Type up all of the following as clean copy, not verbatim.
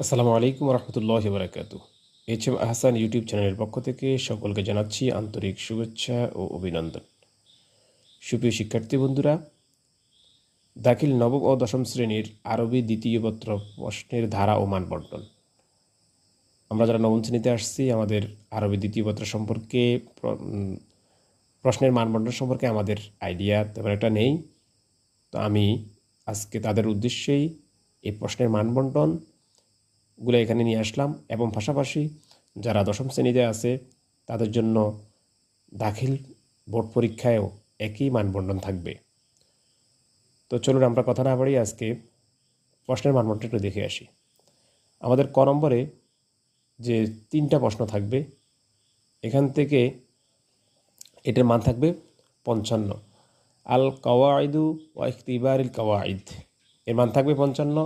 আসসালামু আলাইকুম রহমতুল্লাহি বারাকাতুহু। এইচএম আহসান ইউটিউব চ্যানেলের পক্ষ থেকে সকলকে জানাচ্ছি আন্তরিক শুভেচ্ছা ও অভিনন্দন। সুপ্রিয় শিক্ষার্থী বন্ধুরা, দাখিল নবম ও দশম শ্রেণীর আরবি দ্বিতীয় পত্র প্রশ্নের ধারা ও মান বণ্টন। আমরা যারা নবম শ্রেণীতে আসছি, আমাদের আরবি দ্বিতীয় পত্র সম্পর্কে প্রশ্নের মান বণ্টন সম্পর্কে আমাদের আইডিয়া তেমন একটা নেই। তো আমি আজকে তাদের উদ্দেশ্যেই এই প্রশ্নের মান বণ্টনগুলো এখানে নিয়ে আসলাম, এবং পাশাপাশি যারা দশম শ্রেণীতে আছে তাদের জন্য দাখিল বোর্ড পরীক্ষায়ও একই মানবন্টন থাকবে। তো চলুন আমরা কথা না বাড়িয়ে আজকে প্রশ্নের মানবন্টন একটু দেখে আসি। আমাদের ক নম্বরে যে 3টা প্রশ্ন থাকবে, এখান থেকে এটার মান থাকবে 55। আল কাওয়াইদু ওয়া ইখতিবারিল কাওয়াইদ, এর মান থাকবে 55।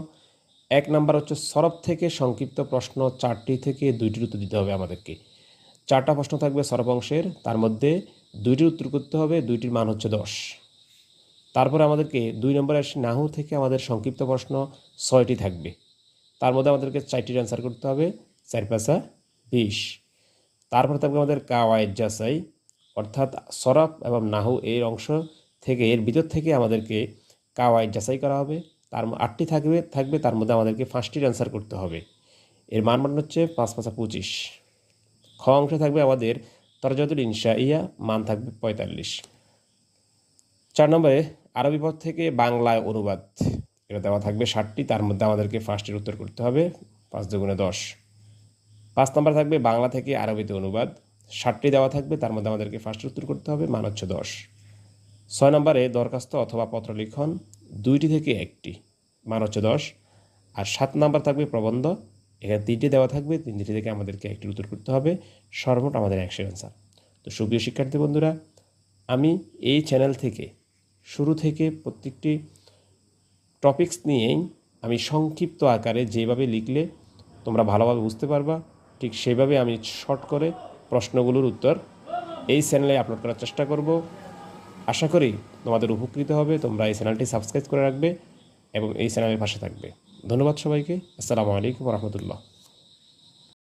1 নাম্বার হচ্ছে সরফ থেকে সংক্ষিপ্ত প্রশ্ন 4টি থেকে 2টির উত্তর দিতে হবে আমাদেরকে। 4টা প্রশ্ন থাকবে সরফ অংশের, তার মধ্যে 2টির উত্তর করতে হবে, 2টির মান হচ্ছে 10। তারপরে আমাদেরকে 2 নম্বরে আসি, নাহু থেকে আমাদের সংক্ষিপ্ত প্রশ্ন 6টি থাকবে, তার মধ্যে আমাদেরকে 4টির অ্যান্সার করতে হবে, 4 পাঁচা 20। তারপরে থাকবে আমাদের কাওয়ায়েদ যাচাই, অর্থাৎ সরফ এবং নাহু এর অংশ থেকে, এর ভিতর থেকে আমাদেরকে কাওয়ায়েদ যাচাই করা হবে, তার 8টি থাকবে, তার মধ্যে আমাদেরকে 5টির অ্যান্সার করতে হবে। এর মান হচ্ছে 5 পাঁচা 25। খ অংশে থাকবে আমাদের তরজাতুল ইনশাইয়া, মান থাকবে 45। 4 নম্বরে আরবি পদ থেকে বাংলায় অনুবাদ, এটা দেওয়া থাকবে 60টি, তার মধ্যে আমাদেরকে ফার্স্টের উত্তর করতে হবে, 5 দুগুণে 10। 5 নম্বর থাকবে বাংলা থেকে আরবিতে অনুবাদ, 60টি দেওয়া থাকবে, তার মধ্যে আমাদেরকে ফার্স্টের উত্তর করতে হবে, মান হচ্ছে 10। 6 নম্বরে দরখাস্ত অথবা পত্র লিখন, 2টি থেকে 1টি, মান হচ্ছে 10। আর 7 নম্বর থাকবে প্রবন্ধ, এখানে 3টি দেওয়া থাকবে, 3টি থেকে আমাদেরকে 1টির উত্তর করতে হবে, সর্বমোট আমাদের 100 অ্যান্সার। তো সুপ্রিয় শিক্ষার্থী বন্ধুরা, আমি এই চ্যানেল থেকে শুরু থেকে প্রত্যেকটি টপিকস নিয়েই আমি সংক্ষিপ্ত আকারে যেভাবে লিখলে তোমরা ভালোভাবে বুঝতে পারবা, ঠিক সেভাবে আমি শর্ট করে প্রশ্নগুলোর উত্তর এই চ্যানেলে আপলোড করার চেষ্টা করব। আশা করি তোমাদের উপকৃত হবে। তোমরা এই চ্যানেলটি সাবস্ক্রাইব করে রাখবে এবং এই চ্যানেলের পাশে থাকবে। ধন্যবাদ সবাইকে। আসসালামু আলাইকুম রহমতুল্লাহ।